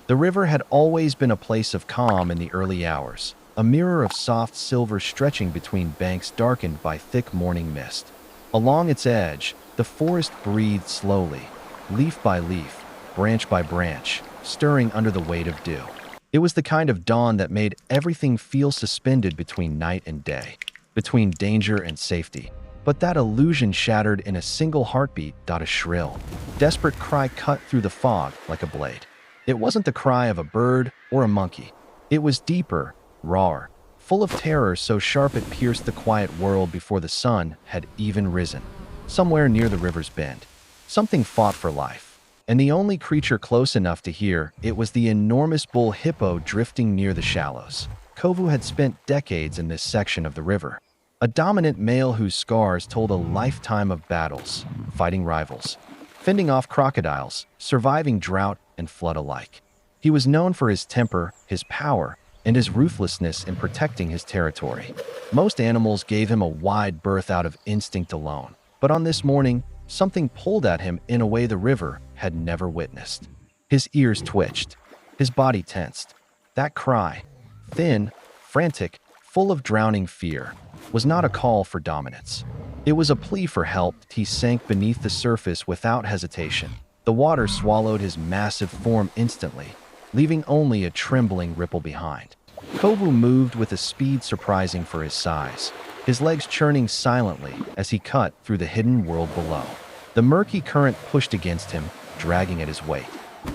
The river had always been a place of calm in the early hours, a mirror of soft silver stretching between banks darkened by thick morning mist. Along its edge, the forest breathed slowly, leaf by leaf, branch by branch, stirring under the weight of dew. It was the kind of dawn that made everything feel suspended between night and day, between danger and safety. But that illusion shattered in a single heartbeat. A shrill, desperate cry cut through the fog like a blade. It wasn't the cry of a bird or a monkey. It was deeper, rawer, full of terror so sharp it pierced the quiet world before the sun had even risen. Somewhere near the river's bend, something fought for life, and the only creature close enough to hear it was the enormous bull hippo drifting near the shallows. Kovu had spent decades in this section of the river, a dominant male whose scars told a lifetime of battles, fighting rivals, fending off crocodiles, surviving drought and flood alike. He was known for his temper, his power, and his ruthlessness in protecting his territory. Most animals gave him a wide berth out of instinct alone, but on this morning, something pulled at him in a way the river had never witnessed. His ears twitched, his body tensed. That cry, thin, frantic, full of drowning fear, was not a call for dominance. It was a plea for help. He sank beneath the surface without hesitation. The water swallowed his massive form instantly, leaving only a trembling ripple behind. Kovu moved with a speed surprising for his size, his legs churning silently as he cut through the hidden world below. The murky current pushed against him, dragging at his weight.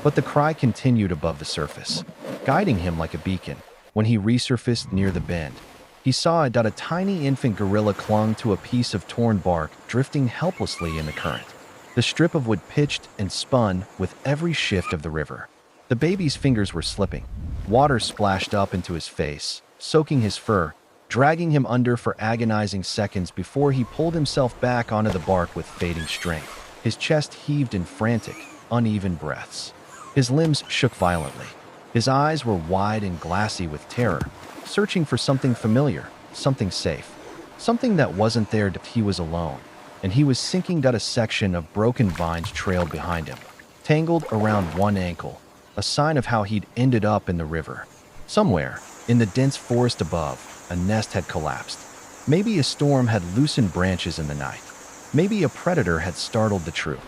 But the cry continued above the surface, guiding him like a beacon. When he resurfaced near the bend, he saw that a tiny infant gorilla clung to a piece of torn bark, drifting helplessly in the current. The strip of wood pitched and spun with every shift of the river. The baby's fingers were slipping. Water splashed up into his face, soaking his fur, dragging him under for agonizing seconds before he pulled himself back onto the bark with fading strength. His chest heaved in frantic, uneven breaths. His limbs shook violently. His eyes were wide and glassy with terror, searching for something familiar, something safe, something that wasn't there. He was alone, and he was sinking down. A section of broken vines trailed behind him, tangled around one ankle, a sign of how he'd ended up in the river. Somewhere, in the dense forest above, a nest had collapsed. Maybe a storm had loosened branches in the night. Maybe a predator had startled the troop.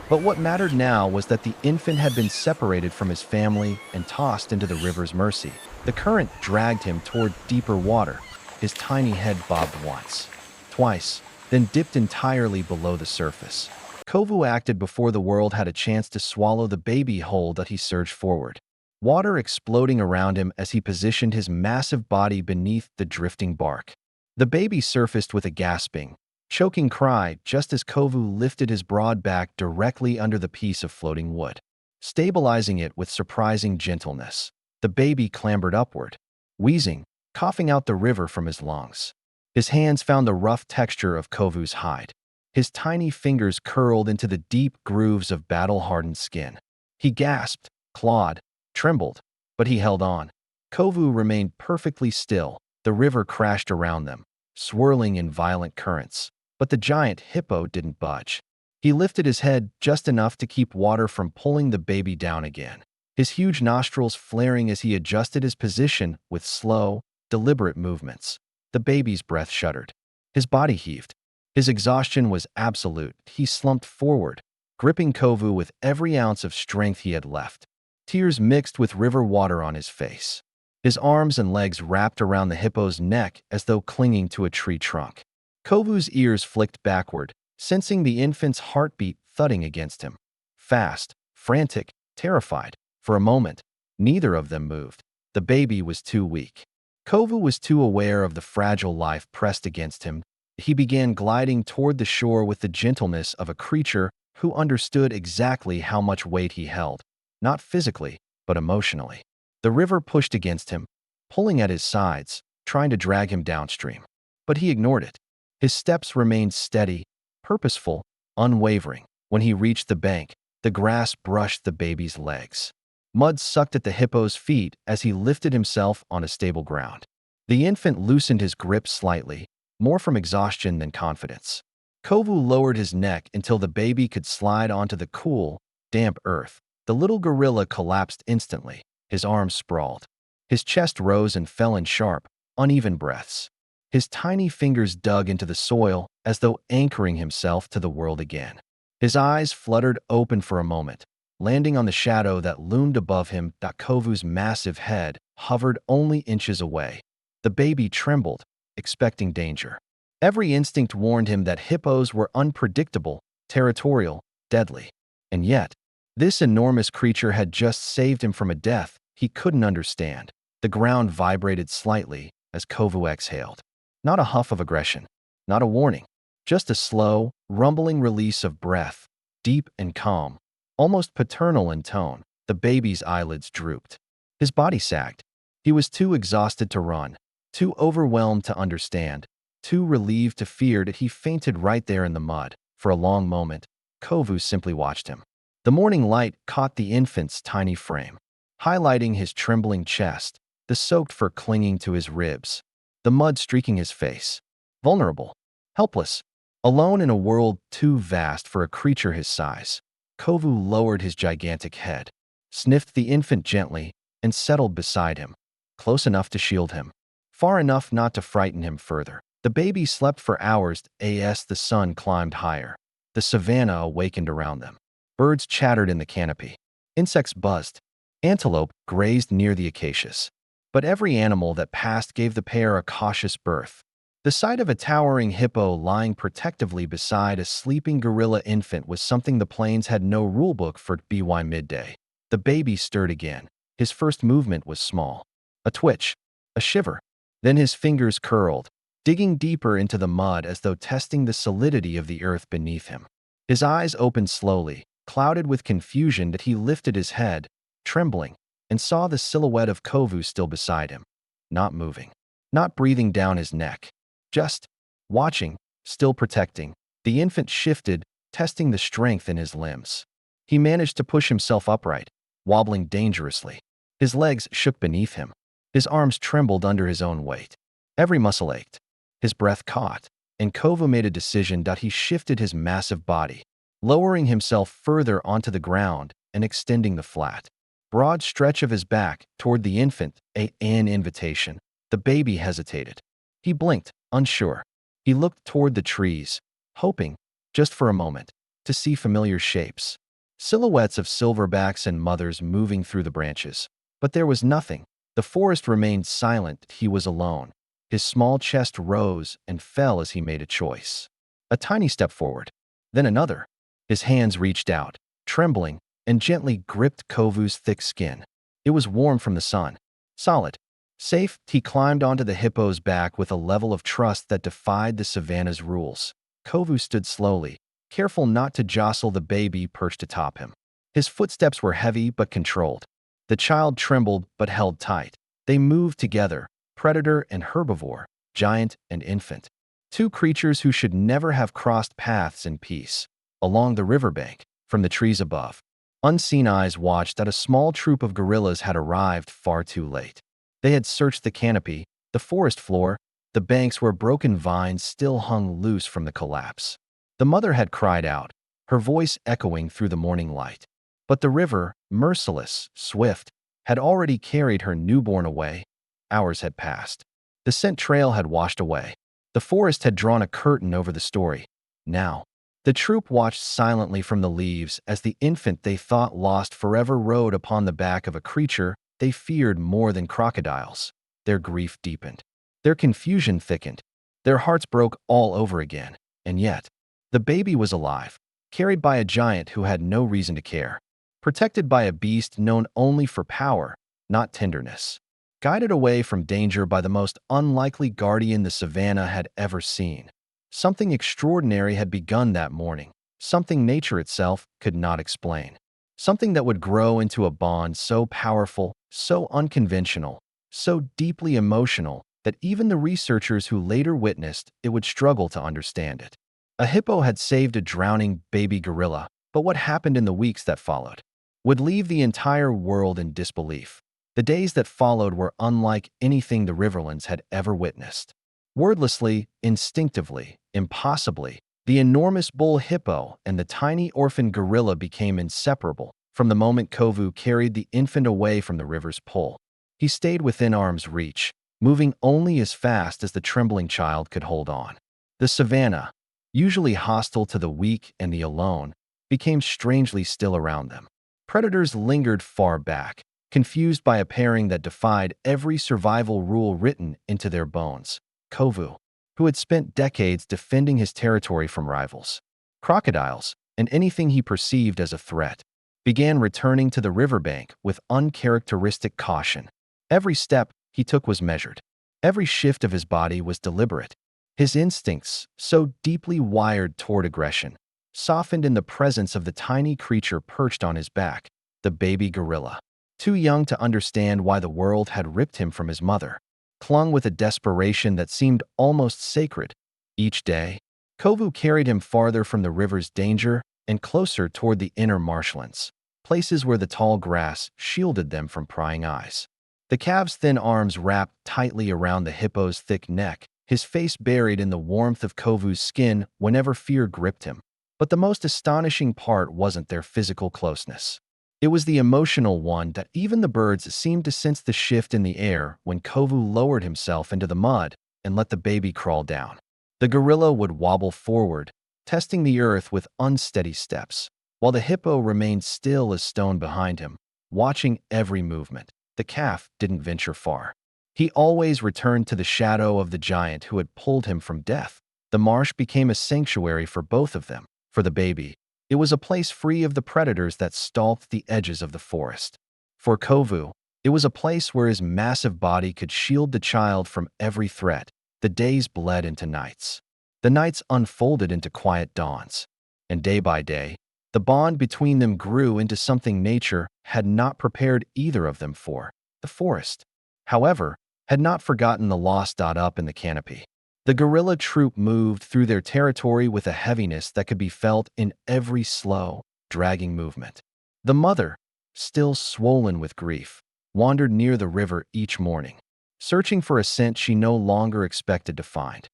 But what mattered now was that the infant had been separated from his family and tossed into the river's mercy. The current dragged him toward deeper water. His tiny head bobbed once, twice, then dipped entirely below the surface. Kovu acted before the world had a chance to swallow the baby whole. That he surged forward, water exploding around him as he positioned his massive body beneath the drifting bark. The baby surfaced with a gasping, choking cry just as Kovu lifted his broad back directly under the piece of floating wood. Stabilizing it with surprising gentleness, the baby clambered upward, wheezing, coughing out the river from his lungs. His hands found the rough texture of Kovu's hide. His tiny fingers curled into the deep grooves of battle-hardened skin. He gasped, clawed, trembled, but he held on. Kovu remained perfectly still. The river crashed around them, swirling in violent currents. But the giant hippo didn't budge. He lifted his head just enough to keep water from pulling the baby down again, his huge nostrils flaring as he adjusted his position with slow, deliberate movements. The baby's breath shuddered. His body heaved. His exhaustion was absolute. He slumped forward, gripping Kovu with every ounce of strength he had left. Tears mixed with river water on his face. His arms and legs wrapped around the hippo's neck as though clinging to a tree trunk. Kovu's ears flicked backward, sensing the infant's heartbeat thudding against him. Fast, frantic, terrified. For a moment, neither of them moved. The baby was too weak. Kovu was too aware of the fragile life pressed against him. He began gliding toward the shore with the gentleness of a creature who understood exactly how much weight he held, not physically, but emotionally. The river pushed against him, pulling at his sides, trying to drag him downstream. But he ignored it. His steps remained steady, purposeful, unwavering. When he reached the bank, the grass brushed the baby's legs. Mud sucked at the hippo's feet as he lifted himself on a stable ground. The infant loosened his grip slightly, more from exhaustion than confidence. Kovu lowered his neck until the baby could slide onto the cool, damp earth. The little gorilla collapsed instantly, His arms sprawled. His chest rose and fell in sharp, uneven breaths. His tiny fingers dug into the soil as though anchoring himself to the world again. His eyes fluttered open for a moment, landing on the shadow that loomed above him. Kovu's massive head hovered only inches away. The baby trembled, expecting danger. Every instinct warned him that hippos were unpredictable, territorial, deadly. And yet, this enormous creature had just saved him from a death he couldn't understand. The ground vibrated slightly as Kovu exhaled. Not a huff of aggression, not a warning, just a slow, rumbling release of breath, deep and calm, almost paternal in tone. The baby's eyelids drooped. His body sagged. He was too exhausted to run, too overwhelmed to understand, too relieved to fear that he fainted right there in the mud. For a long moment, Kovu simply watched him. The morning light caught the infant's tiny frame, highlighting his trembling chest, the soaked fur clinging to his ribs, the mud streaking his face. Vulnerable, helpless, alone in a world too vast for a creature his size. Kovu lowered his gigantic head, sniffed the infant gently, and settled beside him, close enough to shield him, far enough not to frighten him further. The baby slept for hours as the sun climbed higher. The savanna awakened around them. Birds chattered in the canopy. Insects buzzed. Antelope grazed near the acacias. But every animal that passed gave the pair a cautious berth. The sight of a towering hippo lying protectively beside a sleeping gorilla infant was something the plains had no rulebook for. By midday, the baby stirred again. His first movement was small. A twitch, a shiver. Then his fingers curled, digging deeper into the mud as though testing the solidity of the earth beneath him. His eyes opened slowly, clouded with confusion. That he lifted his head, trembling, and saw the silhouette of Kovu still beside him, not moving, not breathing down his neck, just watching, still protecting. The infant shifted, testing the strength in his limbs. He managed to push himself upright, wobbling dangerously. His legs shook beneath him. His arms trembled under his own weight. Every muscle ached. His breath caught, and Kovu made a decision. He shifted his massive body, lowering himself further onto the ground and extending the flat, broad stretch of his back toward the infant, an invitation. The baby hesitated. He blinked, unsure. He looked toward the trees, hoping, just for a moment, to see familiar shapes, silhouettes of silverbacks and mothers moving through the branches. But there was nothing. The forest remained silent. He was alone. His small chest rose and fell as he made a choice. A tiny step forward, then another. His hands reached out, trembling, and gently gripped Kovu's thick skin. It was warm from the sun, solid, safe. He climbed onto the hippo's back with a level of trust that defied the savanna's rules. Kovu stood slowly, careful not to jostle the baby perched atop him. His footsteps were heavy but controlled. The child trembled but held tight. They moved together, predator and herbivore, giant and infant. Two creatures who should never have crossed paths in peace. Along the riverbank, from the trees above, unseen eyes watched that a small troop of gorillas had arrived far too late. They had searched the canopy, the forest floor, the banks where broken vines still hung loose from the collapse. The mother had cried out, her voice echoing through the morning light. But the river, merciless, swift, had already carried her newborn away. Hours had passed. The scent trail had washed away. The forest had drawn a curtain over the story. Now, the troop watched silently from the leaves as the infant they thought lost forever rode upon the back of a creature they feared more than crocodiles. Their grief deepened. Their confusion thickened. Their hearts broke all over again. And yet, the baby was alive, carried by a giant who had no reason to care, protected by a beast known only for power, not tenderness, guided away from danger by the most unlikely guardian the savanna had ever seen. Something extraordinary had begun that morning, something nature itself could not explain, something that would grow into a bond so powerful, so unconventional, so deeply emotional that even the researchers who later witnessed it would struggle to understand it. A hippo had saved a drowning baby gorilla, but what happened in the weeks that followed would leave the entire world in disbelief. The days that followed were unlike anything the Riverlands had ever witnessed. Wordlessly, instinctively, impossibly, the enormous bull hippo and the tiny orphan gorilla became inseparable. from the moment Kovu carried the infant away from the river's pull. He stayed within arm's reach, moving only as fast as the trembling child could hold on. The savannah, usually hostile to the weak and the alone, became strangely still around them. Predators lingered far back, confused by a pairing that defied every survival rule written into their bones. Kovu, who had spent decades defending his territory from rivals, crocodiles, and anything he perceived as a threat, began returning to the riverbank with uncharacteristic caution. Every step he took was measured. Every shift of his body was deliberate. His instincts, so deeply wired toward aggression, softened in the presence of the tiny creature perched on his back, the baby gorilla. Too young to understand why the world had ripped him from his mother, clung with a desperation that seemed almost sacred. Each day, Kovu carried him farther from the river's danger and closer toward the inner marshlands, places where the tall grass shielded them from prying eyes. The calf's thin arms wrapped tightly around the hippo's thick neck, his face buried in the warmth of Kovu's skin whenever fear gripped him. But the most astonishing part wasn't their physical closeness. It was the emotional one that even the birds seemed to sense the shift in the air when Kovu lowered himself into the mud and let the baby crawl down. The gorilla would wobble forward, testing the earth with unsteady steps, while the hippo remained still as stone behind him, watching every movement. The calf didn't venture far. He always returned to the shadow of the giant who had pulled him from death. The marsh became a sanctuary for both of them. For the baby, it was a place free of the predators that stalked the edges of the forest. For Kovu, it was a place where his massive body could shield the child from every threat. The days bled into nights. The nights unfolded into quiet dawns. And day by day, the bond between them grew into something nature had not prepared either of them for. The forest, however, had not forgotten the lost up in the canopy. The guerrilla troop moved through their territory with a heaviness that could be felt in every slow, dragging movement. The mother, still swollen with grief, wandered near the river each morning, searching for a scent she no longer expected to find.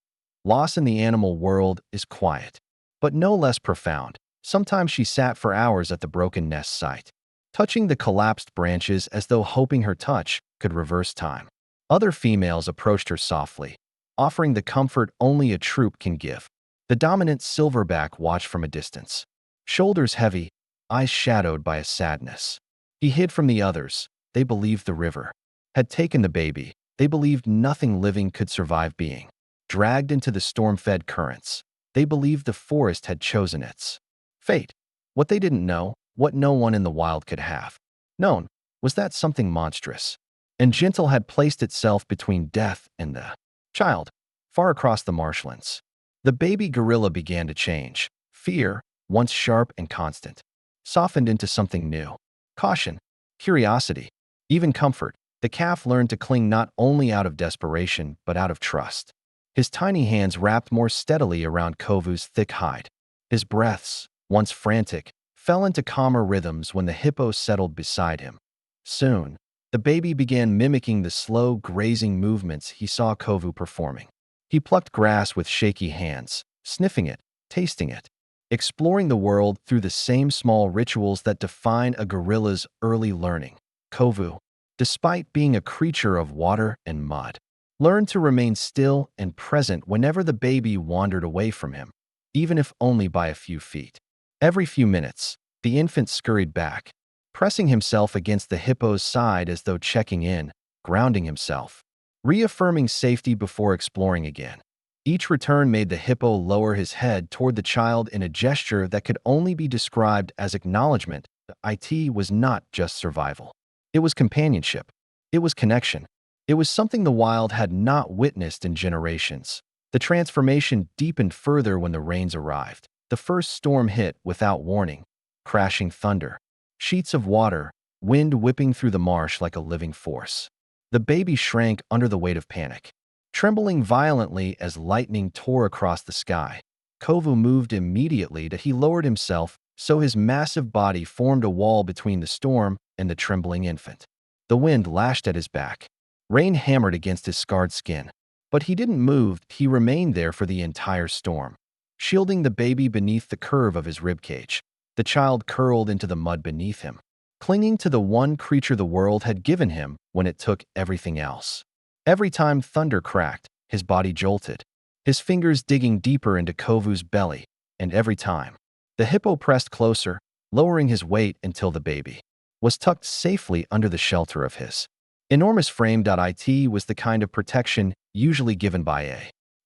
Loss in the animal world is quiet, but no less profound. Sometimes she sat for hours at the broken nest site, touching the collapsed branches as though hoping her touch could reverse time. Other females approached her softly, offering the comfort only a troop can give. The dominant silverback watched from a distance, shoulders heavy, eyes shadowed by a sadness. He hid from the others. They believed the river had taken the baby. They believed nothing living could survive being dragged into the storm-fed currents. They believed the forest had chosen its fate. What they didn't know, what no one in the wild could have known, was that something monstrous and gentle had placed itself between death and the child, far across the marshlands. The baby gorilla began to change. Fear, once sharp and constant, softened into something new. Caution, curiosity, even comfort. The calf learned to cling not only out of desperation, but out of trust. His tiny hands wrapped more steadily around Kovu's thick hide. His breaths, once frantic, fell into calmer rhythms when the hippo settled beside him. Soon, the baby began mimicking the slow, grazing movements he saw Kovu performing. He plucked grass with shaky hands, sniffing it, tasting it, exploring the world through the same small rituals that define a gorilla's early learning. Kovu, despite being a creature of water and mud, learned to remain still and present whenever the baby wandered away from him, even if only by a few feet. Every few minutes, the infant scurried back, pressing himself against the hippo's side as though checking in, grounding himself, reaffirming safety before exploring again. Each return made the hippo lower his head toward the child in a gesture that could only be described as acknowledgement. It was not just survival. It was companionship. It was connection. It was something the wild had not witnessed in generations. The transformation deepened further when the rains arrived. The first storm hit without warning, crashing thunder, sheets of water, wind whipping through the marsh like a living force. The baby shrank under the weight of panic, trembling violently as lightning tore across the sky. Kovu moved immediately he lowered himself so his massive body formed a wall between the storm and the trembling infant. The wind lashed at his back. Rain hammered against his scarred skin. But he didn't move, he remained there for the entire storm, shielding the baby beneath the curve of his ribcage. The child curled into the mud beneath him, clinging to the one creature the world had given him when it took everything else. Every time thunder cracked, his body jolted, his fingers digging deeper into Kovu's belly, and every time, the hippo pressed closer, lowering his weight until the baby was tucked safely under the shelter of his enormous frame. It was the kind of protection usually given by a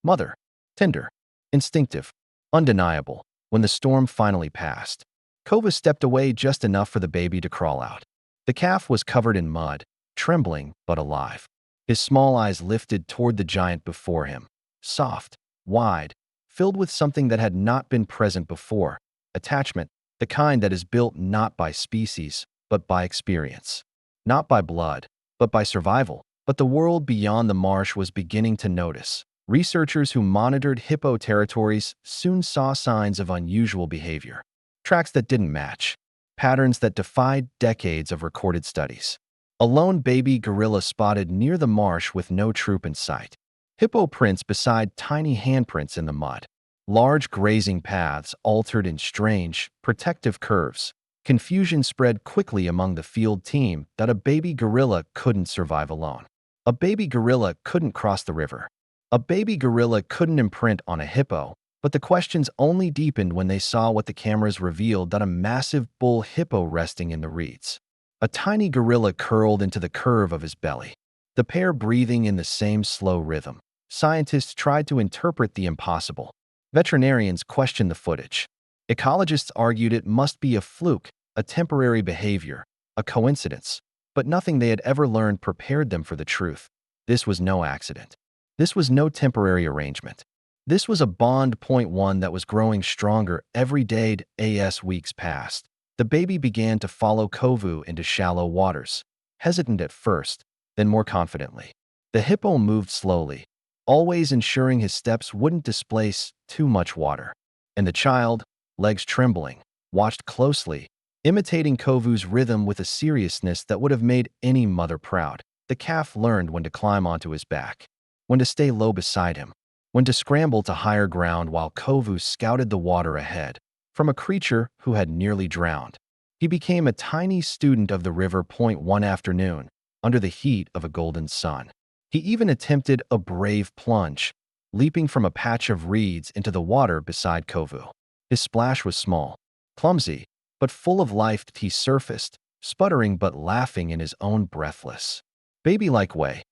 mother, tender, instinctive, undeniable. When the storm finally passed, Kova stepped away just enough for the baby to crawl out. The calf was covered in mud, trembling but alive. His small eyes lifted toward the giant before him, soft, wide, filled with something that had not been present before, attachment, the kind that is built not by species, but by experience. Not by blood, but by survival. But the world beyond the marsh was beginning to notice. Researchers who monitored hippo territories soon saw signs of unusual behavior. Tracks that didn't match, patterns that defied decades of recorded studies. A lone baby gorilla spotted near the marsh with no troop in sight. Hippo prints beside tiny handprints in the mud. Large grazing paths altered in strange, protective curves. Confusion spread quickly among the field team that a baby gorilla couldn't survive alone. A baby gorilla couldn't cross the river. A baby gorilla couldn't imprint on a hippo, but the questions only deepened when they saw what the cameras revealed: that a massive bull hippo resting in the reeds. A tiny gorilla curled into the curve of his belly, the pair breathing in the same slow rhythm. Scientists tried to interpret the impossible. Veterinarians questioned the footage. Ecologists argued it must be a fluke, a temporary behavior, a coincidence. But nothing they had ever learned prepared them for the truth. This was no accident. This was no temporary arrangement. This was a bond. One that was growing stronger every day as weeks passed. The baby began to follow Kovu into shallow waters, hesitant at first, then more confidently. The hippo moved slowly, always ensuring his steps wouldn't displace too much water. And the child, legs trembling, watched closely, imitating Kovu's rhythm with a seriousness that would have made any mother proud. The calf learned when to climb onto his back, when to stay low beside him, when to scramble to higher ground while Kovu scouted the water ahead. From a creature who had nearly drowned, he became a tiny student of the river. One afternoon, under the heat of a golden sun, he even attempted a brave plunge, leaping from a patch of reeds into the water beside Kovu. His splash was small, clumsy, but full of life. He surfaced, sputtering but laughing in his own breathless, baby-like way.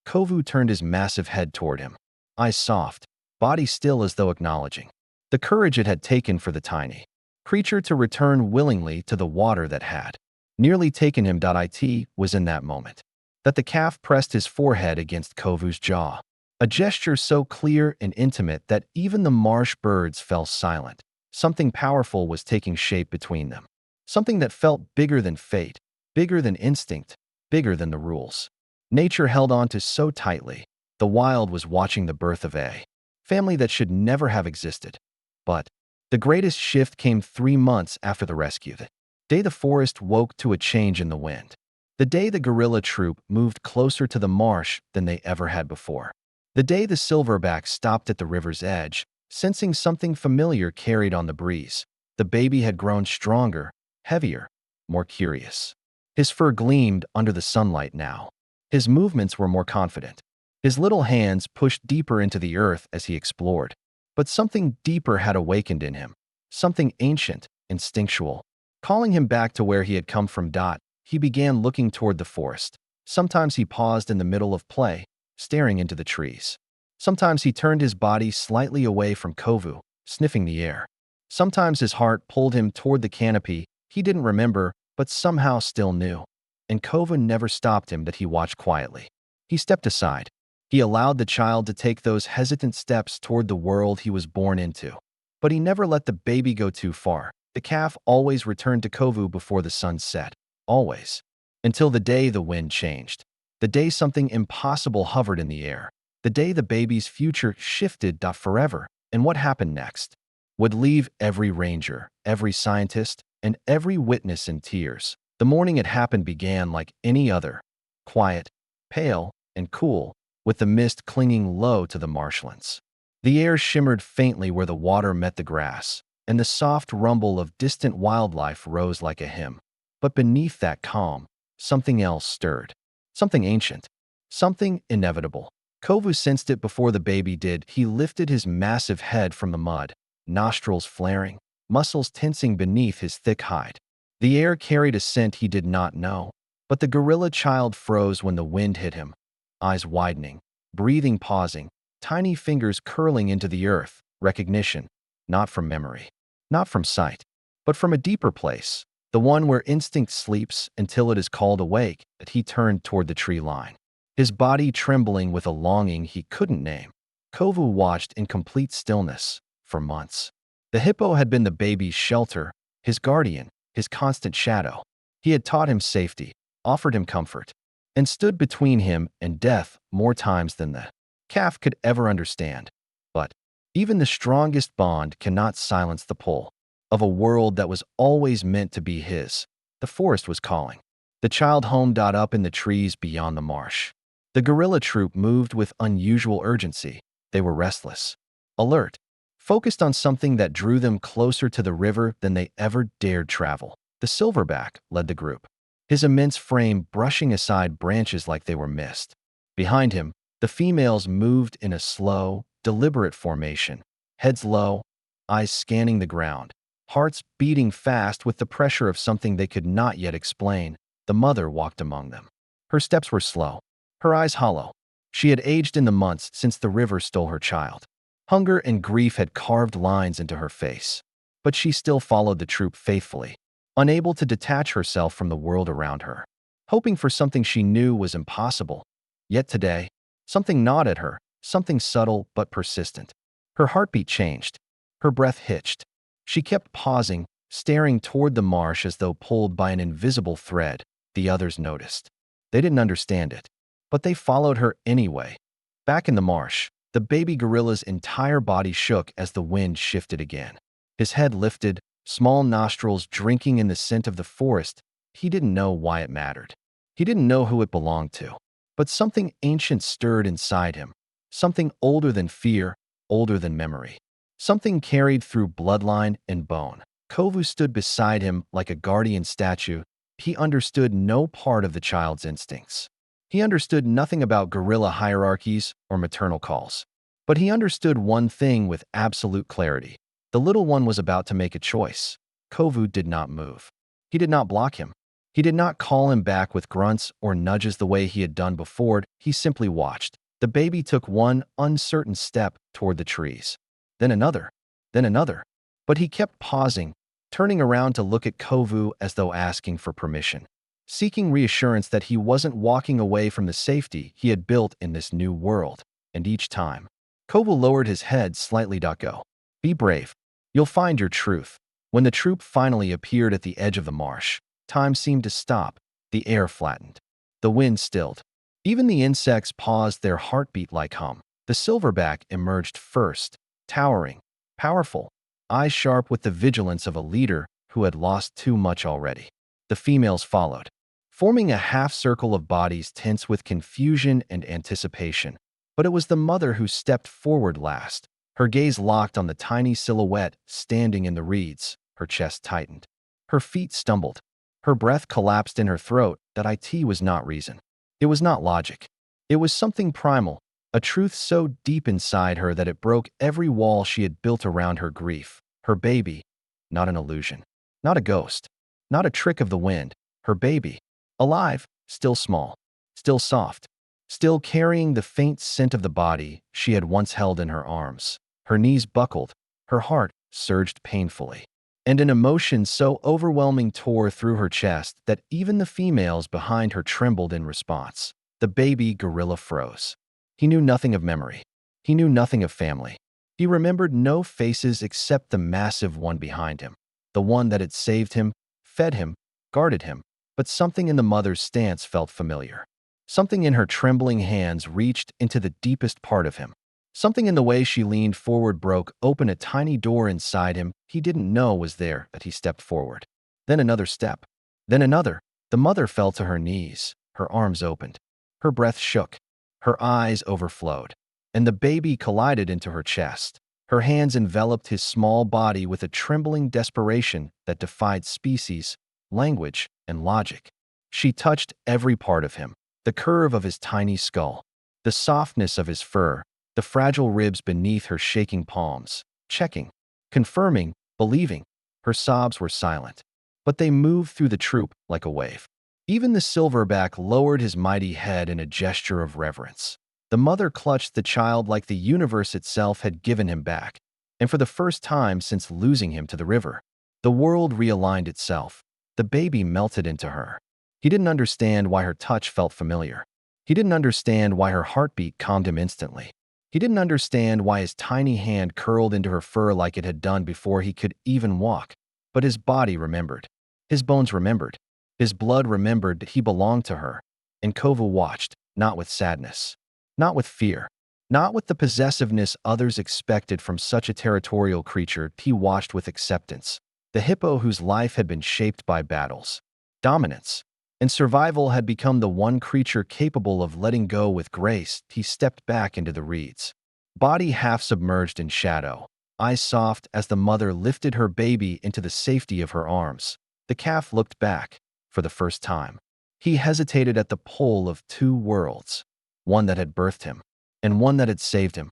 Kovu turned his massive head toward him, eyes soft, body still, as though acknowledging the courage it had taken for the tiny creature to return willingly to the water that had nearly taken him. It was in that moment that the calf pressed his forehead against Kovu's jaw, a gesture so clear and intimate that even the marsh birds fell silent. Something powerful was taking shape between them, something that felt bigger than fate, bigger than instinct, bigger than the rules. Nature held on to so tightly. The wild was watching the birth of a family that should never have existed. But the greatest shift came 3 months after the rescue. The day the forest woke to a change in the wind. The day the gorilla troop moved closer to the marsh than they ever had before. The day the silverback stopped at the river's edge, sensing something familiar carried on the breeze. The baby had grown stronger, heavier, more curious. His fur gleamed under the sunlight now. His movements were more confident. His little hands pushed deeper into the earth as he explored. But something deeper had awakened in him, something ancient, instinctual, calling him back to where he had come from. He began looking toward the forest. Sometimes he paused in the middle of play, staring into the trees. Sometimes he turned his body slightly away from Kovu, sniffing the air. Sometimes his heart pulled him toward the canopy he didn't remember, but somehow still knew. And Kovu never stopped him. He watched quietly. He stepped aside. He allowed the child to take those hesitant steps toward the world he was born into. But he never let the baby go too far. The calf always returned to Kovu before the sun set. Always. Until the day the wind changed. The day something impossible hovered in the air. The day the baby's future shifted forever. And what happened next would leave every ranger, every scientist, and every witness in tears. The morning it happened began like any other. Quiet, pale, and cool, with the mist clinging low to the marshlands. The air shimmered faintly where the water met the grass, and the soft rumble of distant wildlife rose like a hymn. But beneath that calm, something else stirred. Something ancient. Something inevitable. Kovu sensed it before the baby did. He lifted his massive head from the mud, nostrils flaring, muscles tensing beneath his thick hide. The air carried a scent he did not know, but the gorilla child froze when the wind hit him, eyes widening, breathing pausing, tiny fingers curling into the earth. Recognition, not from memory, not from sight, but from a deeper place, the one where instinct sleeps until it is called awake. That he turned toward the tree line, his body trembling with a longing he couldn't name. Kovu watched in complete stillness for months. The hippo had been the baby's shelter, his guardian, his constant shadow. He had taught him safety, offered him comfort, and stood between him and death more times than the calf could ever understand. But even the strongest bond cannot silence the pull of a world that was always meant to be his. The forest was calling. The child homed up in the trees beyond the marsh. The gorilla troop moved with unusual urgency. They were restless, alert, focused on something that drew them closer to the river than they ever dared travel. The silverback led the group, his immense frame brushing aside branches like they were mist. Behind him, the females moved in a slow, deliberate formation, heads low, eyes scanning the ground, hearts beating fast with the pressure of something they could not yet explain. The mother walked among them. Her steps were slow, her eyes hollow. She had aged in the months since the river stole her child. Hunger and grief had carved lines into her face. But she still followed the troop faithfully, unable to detach herself from the world around her, hoping for something she knew was impossible. Yet today, something gnawed at her, something subtle but persistent. Her heartbeat changed. Her breath hitched. She kept pausing, staring toward the marsh as though pulled by an invisible thread. The others noticed. They didn't understand it, but they followed her anyway. Back in the marsh, the baby gorilla's entire body shook as the wind shifted again. His head lifted, small nostrils drinking in the scent of the forest. He didn't know why it mattered. He didn't know who it belonged to. But something ancient stirred inside him. Something older than fear, older than memory. Something carried through bloodline and bone. Kovu stood beside him like a guardian statue. He understood no part of the child's instincts. He understood nothing about gorilla hierarchies or maternal calls. But he understood one thing with absolute clarity. The little one was about to make a choice. Kovu did not move. He did not block him. He did not call him back with grunts or nudges the way he had done before. He simply watched. The baby took one uncertain step toward the trees. Then another. Then another. But he kept pausing, turning around to look at Kovu as though asking for permission, seeking reassurance that he wasn't walking away from the safety he had built in this new world. And each time, Kovu lowered his head slightly. Go. Be brave. You'll find your truth. When the troop finally appeared at the edge of the marsh, time seemed to stop. The air flattened. The wind stilled. Even the insects paused their heartbeat like hum. The silverback emerged first, towering, powerful, eyes sharp with the vigilance of a leader who had lost too much already. The females followed, forming a half-circle of bodies tense with confusion and anticipation. But it was the mother who stepped forward last, her gaze locked on the tiny silhouette standing in the reeds. Her chest tightened. Her feet stumbled. Her breath collapsed in her throat. That it was not reason. It was not logic. It was something primal, a truth so deep inside her that it broke every wall she had built around her grief. Her baby, not an illusion, not a ghost, not a trick of the wind. Her baby, alive, still small, still soft, still carrying the faint scent of the body she had once held in her arms. Her knees buckled, her heart surged painfully, and an emotion so overwhelming tore through her chest that even the females behind her trembled in response. The baby gorilla froze. He knew nothing of memory. He knew nothing of family. He remembered no faces except the massive one behind him, the one that had saved him, fed him, guarded him. But something in the mother's stance felt familiar. Something in her trembling hands reached into the deepest part of him. Something in the way she leaned forward broke open a tiny door inside him he didn't know was there. That he stepped forward. Then another step. Then another. The mother fell to her knees. Her arms opened. Her breath shook. Her eyes overflowed. And the baby collided into her chest. Her hands enveloped his small body with a trembling desperation that defied species, language, and logic. She touched every part of him, the curve of his tiny skull, the softness of his fur, the fragile ribs beneath her shaking palms, checking, confirming, believing. Her sobs were silent, but they moved through the troop like a wave. Even the silverback lowered his mighty head in a gesture of reverence. The mother clutched the child like the universe itself had given him back, and for the first time since losing him to the river, the world realigned itself. The baby melted into her. He didn't understand why her touch felt familiar. He didn't understand why her heartbeat calmed him instantly. He didn't understand why his tiny hand curled into her fur like it had done before he could even walk. But his body remembered. His bones remembered. His blood remembered that he belonged to her. And Kovu watched, not with sadness, not with fear, not with the possessiveness others expected from such a territorial creature. He watched with acceptance. The hippo whose life had been shaped by battles, dominance, and survival had become the one creature capable of letting go with grace. He stepped back into the reeds, body half submerged in shadow, eyes soft as the mother lifted her baby into the safety of her arms. The calf looked back. For the first time, he hesitated at the pole of two worlds, one that had birthed him and one that had saved him.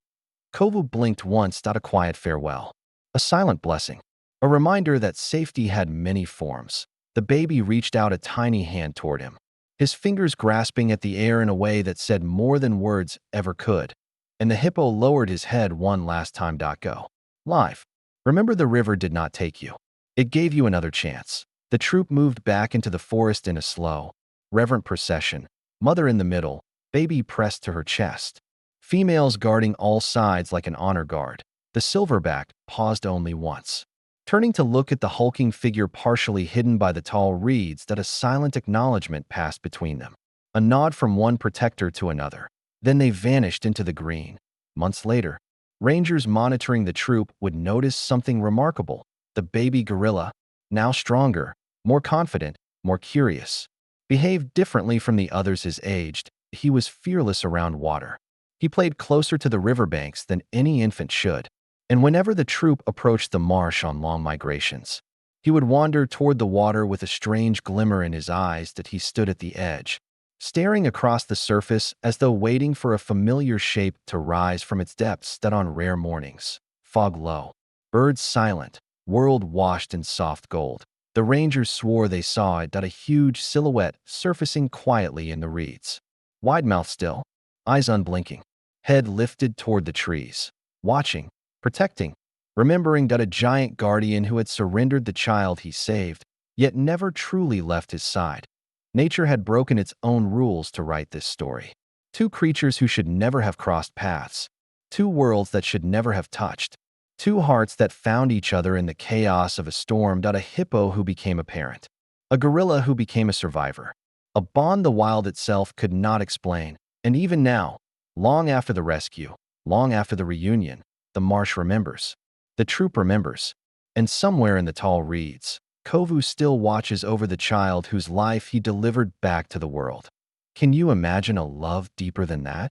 Kovu blinked once, a quiet farewell, a silent blessing, a reminder that safety had many forms. The baby reached out a tiny hand toward him, his fingers grasping at the air in a way that said more than words ever could. And the hippo lowered his head one last time. Go. Live. Remember, the river did not take you. It gave you another chance. The troop moved back into the forest in a slow, reverent procession, mother in the middle, baby pressed to her chest, females guarding all sides like an honor guard. The silverback paused only once, turning to look at the hulking figure partially hidden by the tall reeds. That a silent acknowledgement passed between them, a nod from one protector to another. Then they vanished into the green. Months later, rangers monitoring the troop would notice something remarkable. The baby gorilla, now stronger, more confident, more curious, behaved differently from the others his age. He was fearless around water. He played closer to the riverbanks than any infant should. And whenever the troop approached the marsh on long migrations, he would wander toward the water with a strange glimmer in his eyes. That he stood at the edge, staring across the surface as though waiting for a familiar shape to rise from its depths. That on rare mornings, fog low, birds silent, world washed in soft gold, the rangers swore they saw it. A huge silhouette surfacing quietly in the reeds, wide mouth still, eyes unblinking, head lifted toward the trees, watching, protecting, remembering. A giant guardian who had surrendered the child he saved, yet never truly left his side. Nature had broken its own rules to write this story. Two creatures who should never have crossed paths, two worlds that should never have touched, two hearts that found each other in the chaos of a storm. A hippo who became a parent, a gorilla who became a survivor, a bond the wild itself could not explain. And even now, long after the rescue, long after the reunion, the marsh remembers, the troop remembers, and somewhere in the tall reeds, Kovu still watches over the child whose life he delivered back to the world. Can you imagine a love deeper than that?